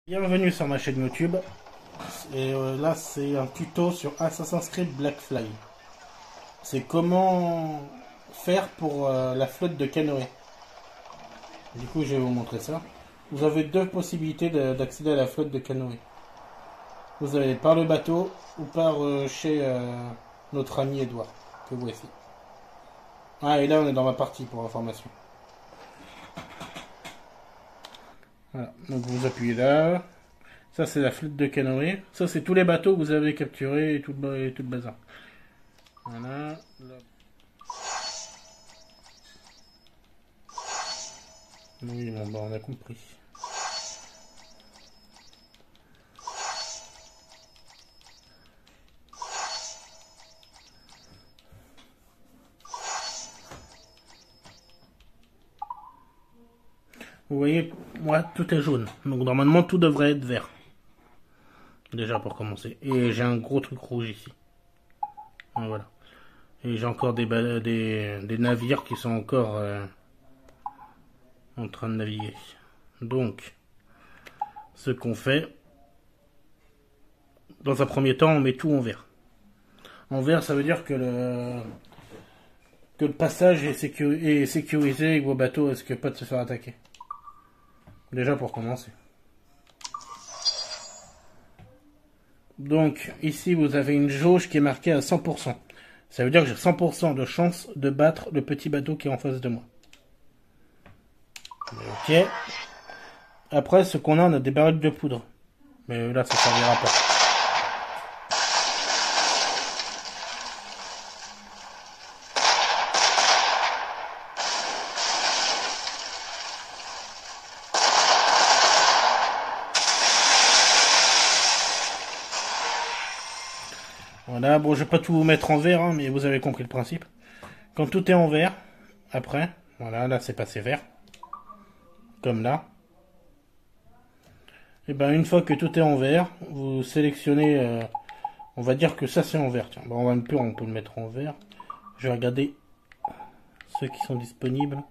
Bienvenue sur ma chaîne YouTube. Et là, c'est un tuto sur Assassin's Creed Black Flag. C'est comment faire pour la flotte de canoë. Du coup, je vais vous montrer ça. Vous avez deux possibilités d'accéder à la flotte de canoë. Vous avez par le bateau ou par chez notre ami Edouard, que voici. Ah, et là, on est dans la partie pour information. Voilà, donc vous appuyez là. Ça, c'est la flotte de canoë. Ça, c'est tous les bateaux que vous avez capturés et tout le bazar. Voilà. Oui, bon, bah, on a compris. Vous voyez, moi, tout est jaune. Donc, normalement, tout devrait être vert. Déjà, pour commencer. Et j'ai un gros truc rouge ici. Voilà. Et j'ai encore des navires qui sont encore en train de naviguer. Donc, ce qu'on fait, dans un premier temps, on met tout en vert. En vert, ça veut dire que le passage est sécurisé et que vos bateaux risquent pas de se faire attaquer. Déjà pour commencer. Donc, ici, vous avez une jauge qui est marquée à 100%. Ça veut dire que j'ai 100% de chance de battre le petit bateau qui est en face de moi. Ok. Après, ce qu'on a, on a des barils de poudre. Mais là, ça ne servira pas. Voilà, bon, je vais pas tout vous mettre en vert, hein, mais vous avez compris le principe. Quand tout est en vert, après, voilà, là c'est passé vert. Comme là. Et ben une fois que tout est en vert, vous sélectionnez, on va dire que ça c'est en vert. Tiens, bon, on peut le mettre en vert. Je vais regarder ceux qui sont disponibles.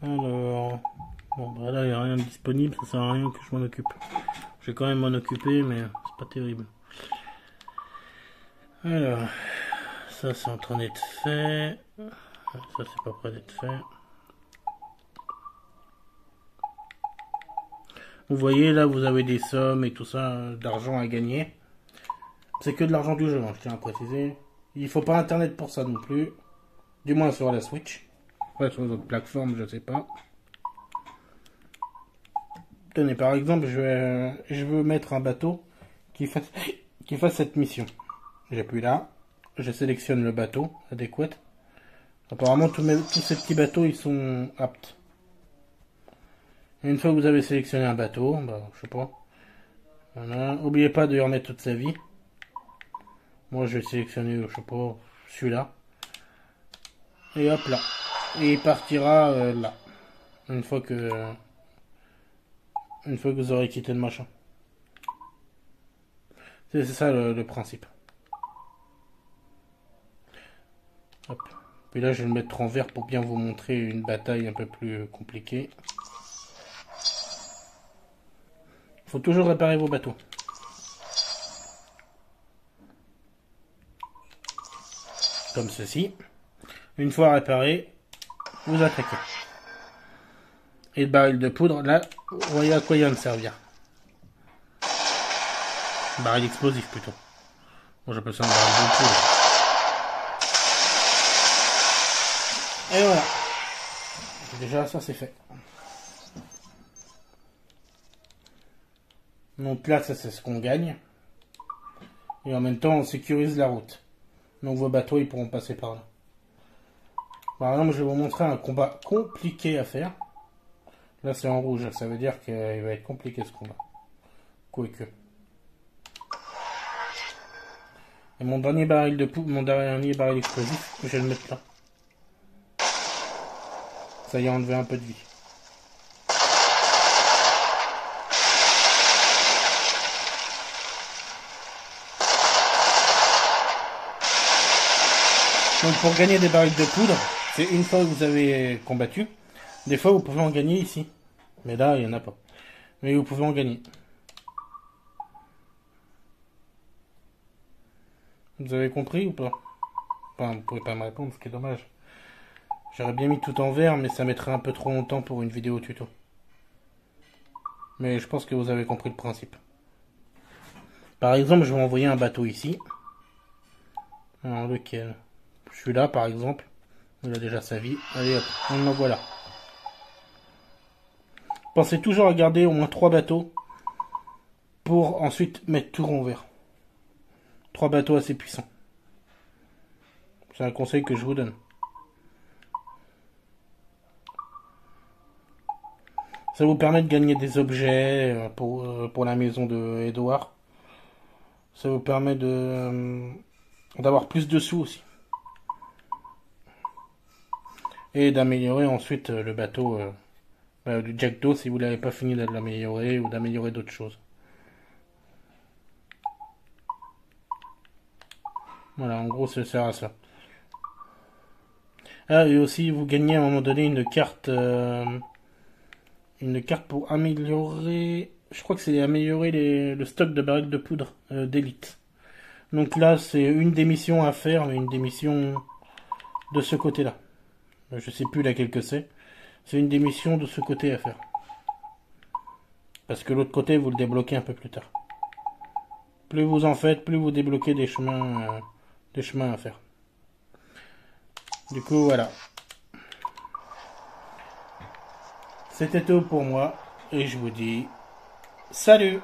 Alors, bon bah là il n'y a rien de disponible, ça sert à rien que je m'en occupe. Je vais quand même m'en occuper, mais c'est pas terrible. Alors, ça c'est en train d'être fait. Ça c'est pas prêt d'être fait. Vous voyez là, vous avez des sommes et tout ça d'argent à gagner. C'est que de l'argent du jeu, hein, je tiens à préciser. Il faut pas internet pour ça non plus. Du moins sur la Switch. Ouais, sur les autres plateformes, je sais pas. Tenez, par exemple, je veux mettre un bateau qui fasse cette mission. J'appuie là. Je sélectionne le bateau adéquat. Apparemment, tous ces petits bateaux, ils sont aptes. Et une fois que vous avez sélectionné un bateau, bah, je sais pas. Voilà. N'oubliez pas de y remettre toute sa vie. Moi, je vais sélectionner, je sais pas, celui-là. Et hop là. Et il partira là. Une fois que vous aurez quitté le machin. C'est ça le principe. Hop. Puis là, je vais le mettre en vert pour bien vous montrer une bataille un peu plus compliquée. Il faut toujours réparer vos bateaux. Comme ceci. Une fois réparé, vous attaquez. Et le baril de poudre, là, vous voyez à quoi il vient de servir. Baril explosif plutôt. Bon, j'appelle ça un baril de poudre. Et voilà. Déjà, ça c'est fait. Donc là, ça c'est ce qu'on gagne. Et en même temps, on sécurise la route. Donc vos bateaux, ils pourront passer par là. Par exemple, je vais vous montrer un combat compliqué à faire. Là, c'est en rouge. Ça veut dire qu'il va être compliqué ce combat. Quoique. Et mon dernier baril de poudre, mon dernier baril explosif, je vais le mettre là. Ça y a enlevé un peu de vie. Donc pour gagner des barils de poudre, c'est une fois que vous avez combattu, Des fois, vous pouvez en gagner ici. Mais là, il n'y en a pas. Mais vous pouvez en gagner. Vous avez compris ou pas? Enfin, vous pouvez pas me répondre, ce qui est dommage. J'aurais bien mis tout en vert, mais ça mettrait un peu trop longtemps pour une vidéo tuto. Mais je pense que vous avez compris le principe. Par exemple, je vais envoyer un bateau ici. Alors, lequel? Celui-là, par exemple. Il a déjà sa vie. Allez hop, on l'envoie là. Pensez toujours à garder au moins 3 bateaux pour ensuite mettre tout en vert. 3 bateaux assez puissants. C'est un conseil que je vous donne. Ça vous permet de gagner des objets pour la maison de Edouard. Ça vous permet d'avoir plus de sous aussi. Et d'améliorer ensuite le bateau du Jackdaw si vous n'avez pas fini de l'améliorer ou d'améliorer d'autres choses. Voilà, en gros, ça sert à ça. Ah, et aussi, vous gagnez à un moment donné une carte pour améliorer. Je crois que c'est améliorer le stock de barriques de poudre d'élite. Donc là, c'est une des missions à faire, mais une des missions de ce côté-là. Je sais plus laquelle que c'est. C'est une des missions de ce côté à faire. Parce que l'autre côté, vous le débloquez un peu plus tard. Plus vous en faites, plus vous débloquez des chemins à faire. Du coup, voilà. C'était tout pour moi. Et je vous dis salut!